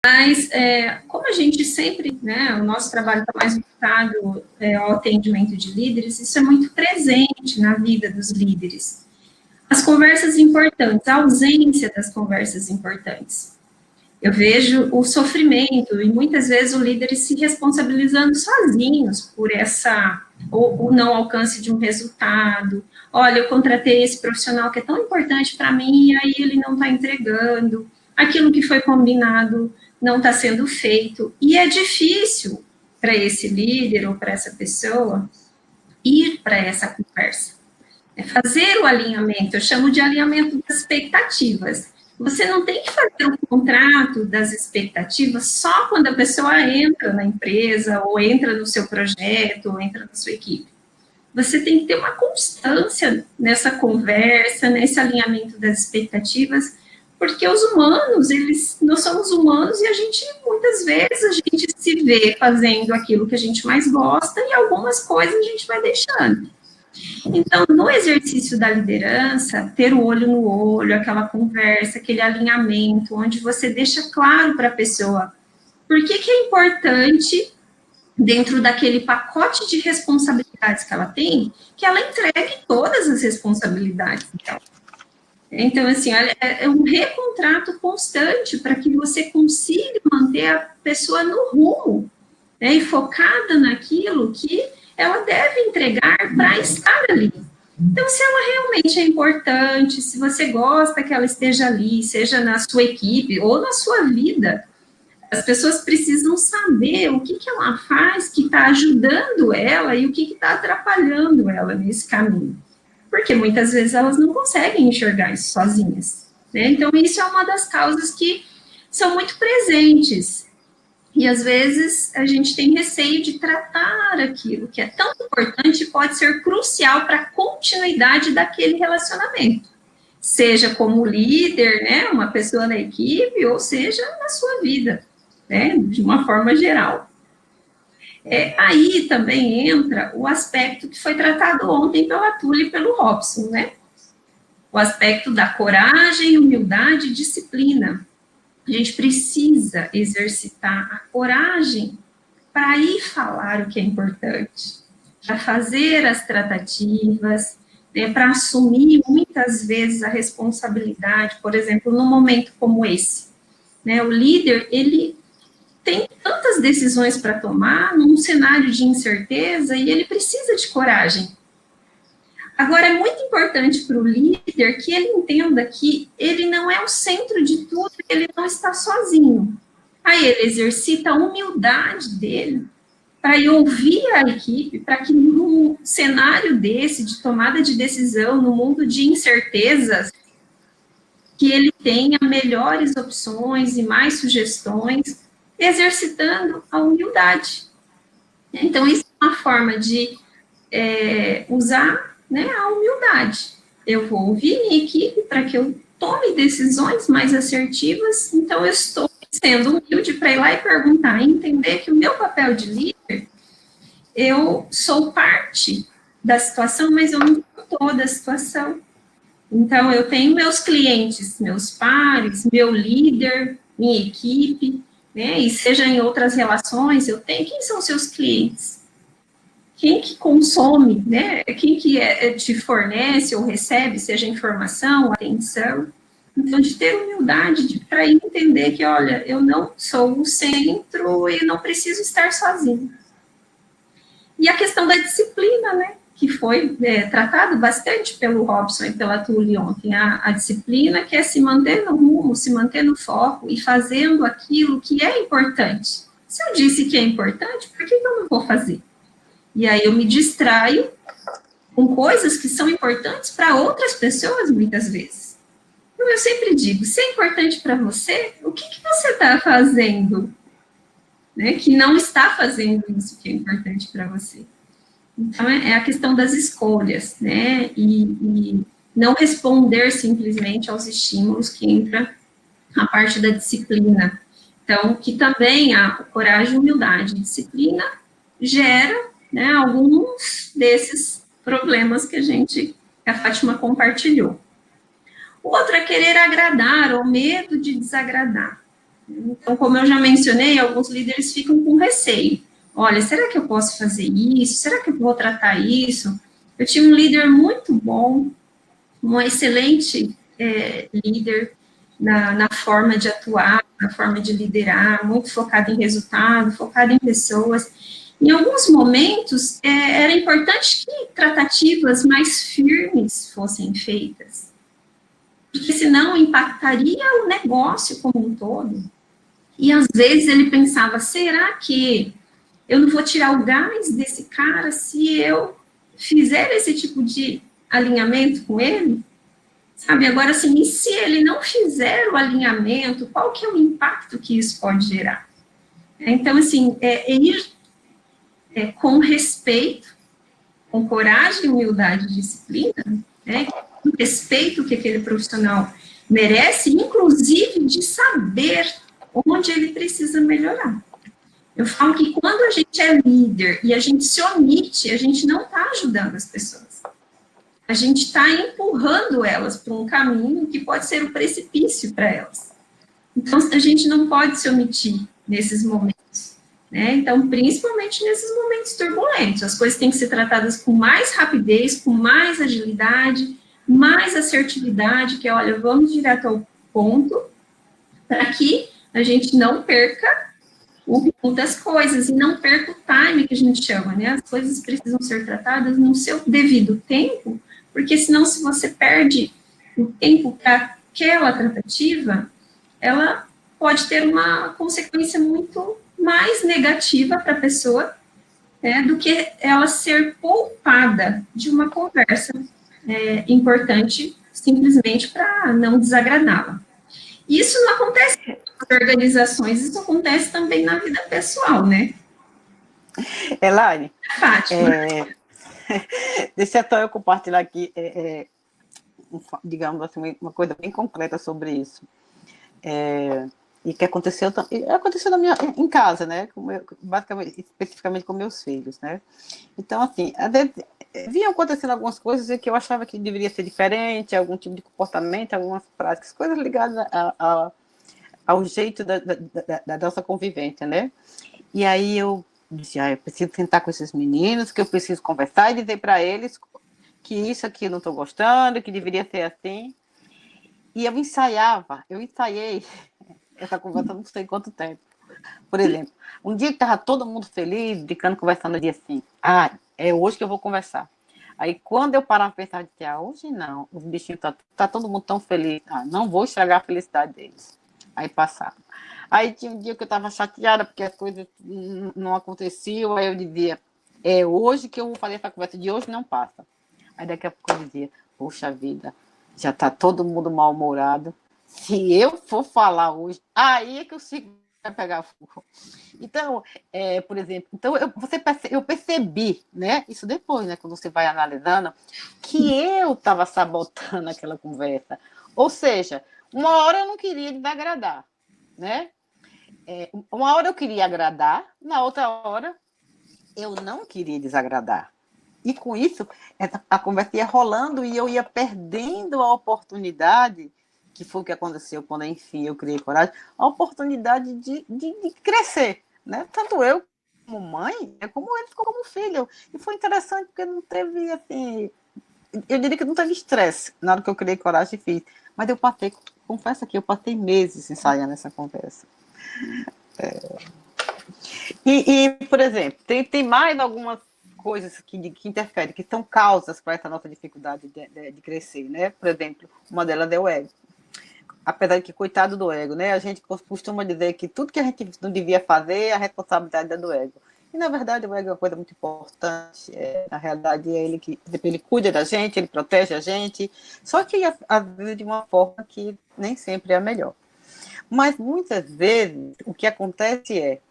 Mas, como a gente sempre, né, o nosso trabalho está mais voltado ao atendimento de líderes, isso é muito presente na vida dos líderes. As conversas importantes, a ausência das conversas importantes. Eu vejo o sofrimento e muitas vezes o líder se responsabilizando sozinhos por o não alcance de um resultado. Olha, eu contratei esse profissional que é tão importante para mim e aí ele não está entregando. Aquilo que foi combinado não está sendo feito. E é difícil para esse líder ou para essa pessoa ir para essa conversa. É fazer o alinhamento, eu chamo de alinhamento das expectativas. Você não tem que fazer um contrato das expectativas só quando a pessoa entra na empresa, ou entra no seu projeto, ou entra na sua equipe. Você tem que ter uma constância nessa conversa, nesse alinhamento das expectativas, porque os humanos, nós somos humanos e muitas vezes, a gente se vê fazendo aquilo que a gente mais gosta e algumas coisas a gente vai deixando. Então, no exercício da liderança, ter o olho no olho, aquela conversa, aquele alinhamento, onde você deixa claro para a pessoa por que é importante, dentro daquele pacote de responsabilidades que ela tem, que ela entregue todas as responsabilidades dela. Então, assim, é um recontrato constante para que você consiga manter a pessoa no rumo, né, e focada naquilo que ela deve entregar para estar ali. Então, se ela realmente é importante, se você gosta que ela esteja ali, seja na sua equipe ou na sua vida, as pessoas precisam saber o que ela faz que está ajudando ela e o que está atrapalhando ela nesse caminho. Porque muitas vezes elas não conseguem enxergar isso sozinhas, né? Então, isso é uma das causas que são muito presentes. E, às vezes, a gente tem receio de tratar aquilo que é tão importante e pode ser crucial para a continuidade daquele relacionamento. Seja como líder, né, uma pessoa na equipe, ou seja, na sua vida, né, de uma forma geral. Aí também entra o aspecto que foi tratado ontem pela Tula e pelo Robson, né? O aspecto da coragem, humildade e disciplina. A gente precisa exercitar a coragem para ir falar o que é importante, para fazer as tratativas, né, para assumir muitas vezes a responsabilidade, por exemplo, num momento como esse. Né, o líder, ele tem tantas decisões para tomar num cenário de incerteza e ele precisa de coragem. Agora, é muito importante para o líder que ele entenda que ele não é o centro de tudo, ele não está sozinho. Aí ele exercita a humildade dele para ouvir a equipe, para que num cenário desse, de tomada de decisão, no mundo de incertezas, que ele tenha melhores opções e mais sugestões, exercitando a humildade. Então, isso é uma forma de usar, né, a humildade. Eu vou ouvir minha equipe para que eu tome decisões mais assertivas, então eu estou sendo humilde para ir lá e perguntar, entender que o meu papel de líder, eu sou parte da situação, mas eu não sou toda a situação. Então, eu tenho meus clientes, meus pares, meu líder, minha equipe, né, e seja em outras relações, eu tenho, quem são seus clientes? Quem que consome, né? Quem que te fornece ou recebe, seja informação, atenção. Então, de ter humildade para entender que, olha, eu não sou o centro e não preciso estar sozinho. E a questão da disciplina, né? Que foi tratado bastante pelo Robson e pela Tuli ontem. A disciplina que é se manter no rumo, se manter no foco e fazendo aquilo que é importante. Se eu disse que é importante, por que eu não vou fazer? E aí eu me distraio com coisas que são importantes para outras pessoas, muitas vezes. Então, eu sempre digo, se é importante para você, o que você está fazendo, né, que não está fazendo isso que é importante para você? Então, é a questão das escolhas, né, e não responder simplesmente aos estímulos, que entra a parte da disciplina. Então, que também a coragem, humildade e disciplina gera, né, alguns desses problemas que a Fátima compartilhou. O outro é querer agradar, ou medo de desagradar. Então, como eu já mencionei, alguns líderes ficam com receio. Olha, será que eu posso fazer isso? Será que eu vou tratar isso? Eu tinha um líder muito bom, um excelente líder na forma de atuar, na forma de liderar, muito focado em resultado, focado em pessoas. Em alguns momentos, era importante que tratativas mais firmes fossem feitas, porque senão impactaria o negócio como um todo. E às vezes ele pensava, será que eu não vou tirar o gás desse cara se eu fizer esse tipo de alinhamento com ele? Sabe, agora assim, e se ele não fizer o alinhamento, qual que é o impacto que isso pode gerar? Então, assim, ir com respeito, com coragem, humildade e disciplina, né, com respeito que aquele profissional merece, inclusive de saber onde ele precisa melhorar. Eu falo que quando a gente é líder e a gente se omite, a gente não está ajudando as pessoas. A gente está empurrando elas para um caminho que pode ser um precipício para elas. Então, a gente não pode se omitir nesses momentos, né? Então, principalmente nesses momentos turbulentos, as coisas têm que ser tratadas com mais rapidez, com mais agilidade, mais assertividade, que é, olha, vamos direto ao ponto, para que a gente não perca o rumo das coisas e não perca o time que a gente chama, né? As coisas precisam ser tratadas no seu devido tempo, porque senão, se você perde o tempo para aquela tratativa, ela pode ter uma consequência muito mais negativa para a pessoa, né, do que ela ser poupada de uma conversa importante, simplesmente para não desagradá-la. Isso não acontece nas organizações, isso acontece também na vida pessoal, né? Elaine, Fátima. deixa eu compartilhar aqui, digamos assim, uma coisa bem concreta sobre isso. E que aconteceu na em casa, né? Basicamente, especificamente com meus filhos, né? Então, assim, às vezes, vinham acontecendo algumas coisas que eu achava que deveria ser diferente, algum tipo de comportamento, algumas práticas, coisas ligadas ao jeito da nossa convivência, né? E aí eu disse, eu preciso sentar com esses meninos, que eu preciso conversar e dizer para eles que isso aqui eu não estou gostando, que deveria ser assim. E eu ensaiei essa conversa não sei quanto tempo. Por exemplo, um dia que estava todo mundo feliz, brincando, conversando, eu disse assim, é hoje que eu vou conversar. Aí, quando eu parava para pensar, eu disse, hoje não, os bichinhos tá todo mundo tão feliz, não vou estragar a felicidade deles. Aí passava. Aí tinha um dia que eu estava chateada, porque as coisas não aconteciam, aí eu dizia, é hoje que eu vou fazer essa conversa, de hoje não passa. Aí daqui a pouco eu dizia, poxa vida, já está todo mundo mal-humorado, se eu for falar hoje, aí é que o ciclo vai pegar fogo. Então, por exemplo, eu percebi, né, isso depois, né, quando você vai analisando, que eu estava sabotando aquela conversa. Ou seja, uma hora eu não queria desagradar, né? Uma hora eu queria agradar, na outra hora eu não queria desagradar. E com isso, a conversa ia rolando e eu ia perdendo a oportunidade, que foi o que aconteceu quando, enfim, eu criei coragem, a oportunidade de crescer, né? Tanto eu como mãe, como eles como filho. E foi interessante porque não teve, assim, eu diria que não teve estresse na hora que eu criei coragem e fiz. Mas eu confesso que eu passei meses ensaiando essa conversa. Por exemplo, tem mais algumas coisas que interferem, que são causas para essa nossa dificuldade de crescer, né? Por exemplo, uma delas é o ego. Apesar de que, coitado do ego, né? A gente costuma dizer que tudo que a gente não devia fazer, a responsabilidade é do ego. E, na verdade, o ego é uma coisa muito importante. Na realidade, é ele cuida da gente, ele protege a gente, só que, às vezes, de uma forma que nem sempre é a melhor. Mas, muitas vezes, o que acontece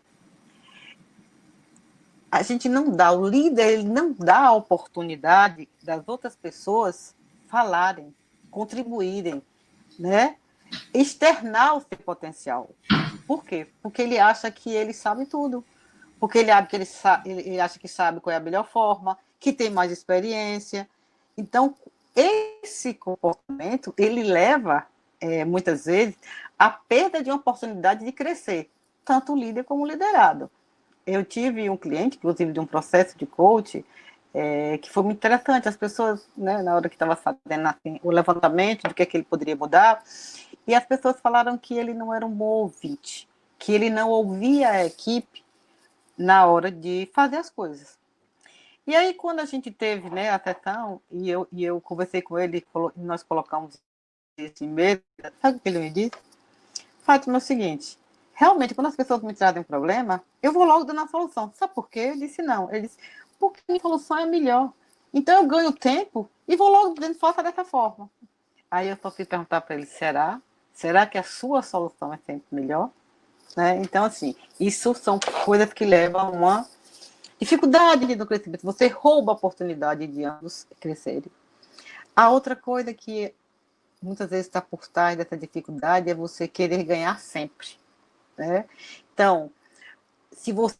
a gente não dá, o líder ele não dá a oportunidade das outras pessoas falarem, contribuírem, né? Externar o seu potencial. Por quê? Porque ele acha que ele sabe tudo. Porque ele acha que sabe qual é a melhor forma, que tem mais experiência. Então, esse comportamento, ele leva muitas vezes, a perda de uma oportunidade de crescer, tanto o líder como o liderado. Eu tive um cliente, inclusive, de um processo de coach, que foi muito interessante. As pessoas, né, na hora que estava fazendo assim, o levantamento do que ele poderia mudar, e as pessoas falaram que ele não era um bom ouvinte, que ele não ouvia a equipe na hora de fazer as coisas. E aí, quando a gente teve, né, a sessão, e eu conversei com ele, e nós colocamos isso em mesa, sabe o que ele me disse? Fátima, é o seguinte, realmente, quando as pessoas me trazem um problema, eu vou logo dando a solução. Sabe por quê? Eu disse, não. Ele disse, porque a minha solução é melhor. Então, eu ganho tempo e vou logo dizendo, faça dessa forma. Aí eu só fui perguntar para ele, será? Será que a sua solução é sempre melhor? Né? Então, assim, isso são coisas que levam a uma dificuldade no crescimento. Você rouba a oportunidade de ambos crescerem. A outra coisa que muitas vezes está por trás dessa dificuldade é você querer ganhar sempre. Né? Então, se você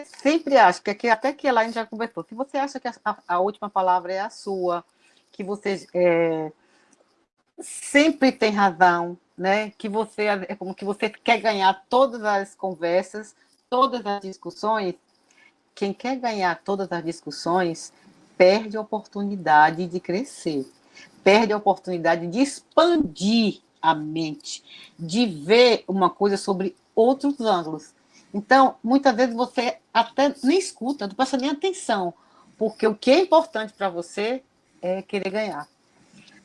sempre acha, que até que a Elaine já conversou, se você acha que a última palavra é a sua, que você sempre tem razão, né? Que você é como que você quer ganhar todas as conversas, todas as discussões, quem quer ganhar todas as discussões perde a oportunidade de crescer, perde a oportunidade de expandir a mente, de ver uma coisa sobre outros ângulos. Então, muitas vezes você até nem escuta, não presta nem atenção, porque o que é importante para você é querer ganhar.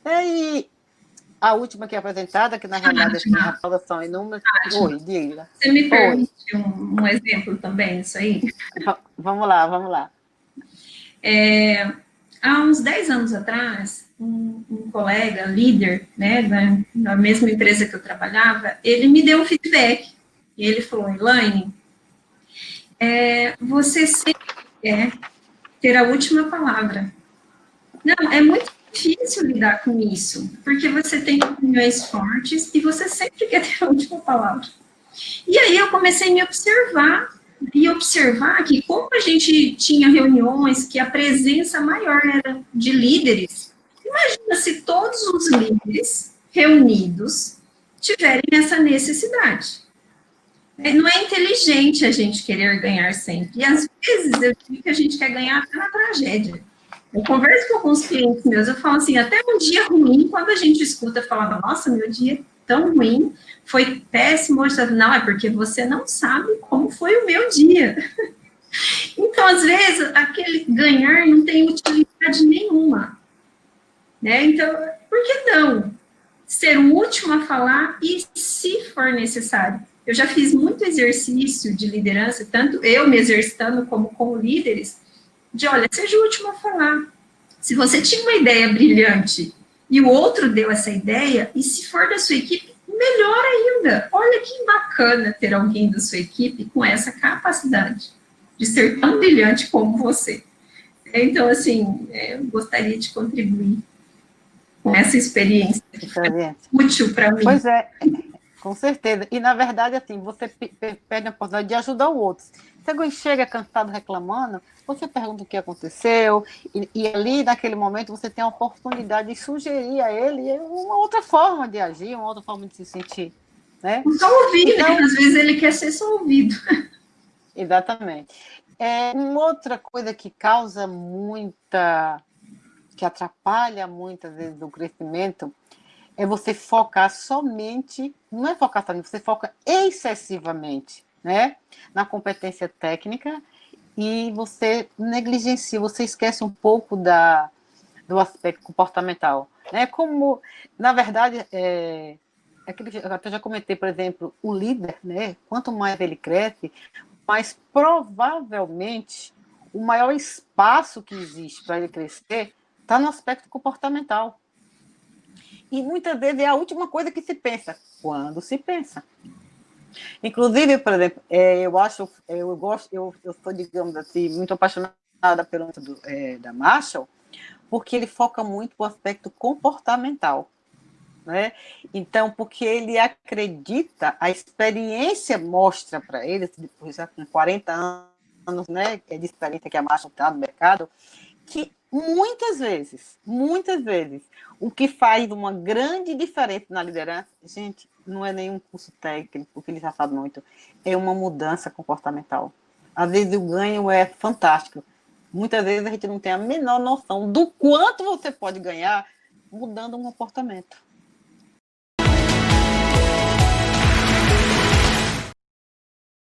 E a última que é apresentada, que na realidade assim, a saudação inúmeras. Oi, diga. Você me permite um exemplo também disso aí? Vamos lá, vamos lá. Há uns 10 anos atrás, um colega, líder, né, na mesma empresa que eu trabalhava, ele me deu um feedback. E ele falou, Elaine, você sempre quer ter a última palavra. Não, é muito difícil lidar com isso, porque você tem opiniões fortes e você sempre quer ter a última palavra. E aí eu comecei a me observar, e observar que como a gente tinha reuniões que a presença maior era de líderes, imagina se todos os líderes reunidos tiverem essa necessidade. Não é inteligente a gente querer ganhar sempre. E às vezes eu digo que a gente quer ganhar até na tragédia. Eu converso com alguns clientes meus, eu falo assim, até um dia ruim, quando a gente escuta falando, nossa, meu dia é tão ruim, foi péssimo hoje. Não, é porque você não sabe como foi o meu dia. Então, às vezes, aquele ganhar não tem utilidade nenhuma. Né? Então, por que não ser o último a falar e, se for necessário? Eu já fiz muito exercício de liderança, tanto eu me exercitando como com líderes, de, olha, seja o último a falar. Se você tinha uma ideia brilhante e o outro deu essa ideia, e se for da sua equipe, melhor ainda. Olha que bacana ter alguém da sua equipe com essa capacidade de ser tão brilhante como você. Então, assim, eu gostaria de contribuir com essa experiência que foi útil para mim. Pois é, com certeza. E, na verdade, assim, você perde a oportunidade de ajudar o outro. Se alguém chega cansado reclamando, você pergunta o que aconteceu, e ali, naquele momento, você tem a oportunidade de sugerir a ele uma outra forma de agir, uma outra forma de se sentir. Né? Só ouvir, então, né? Às vezes ele quer ser só ouvido. Exatamente. Uma outra coisa que causa que atrapalha muitas vezes o crescimento, é você focar somente, não é focar somente, você foca excessivamente, né, na competência técnica e você negligencia, você esquece um pouco do aspecto comportamental, né, como, na verdade, eu até já comentei, por exemplo, o líder, né, quanto mais ele cresce, mais provavelmente o maior espaço que existe para ele crescer está no aspecto comportamental. E muitas vezes é a última coisa que se pensa, quando se pensa. Inclusive, por exemplo, eu sou, digamos assim, muito apaixonada pelo método da Marshall, porque ele foca muito no aspecto comportamental. Né? Então, porque ele acredita, a experiência mostra para ele, depois já com 40 anos, né, de experiência que a Marshall está no mercado, que muitas vezes. O que faz uma grande diferença na liderança, gente, não é nenhum curso técnico, que ele já sabe muito, é uma mudança comportamental. Às vezes o ganho é fantástico. Muitas vezes a gente não tem a menor noção do quanto você pode ganhar mudando um comportamento.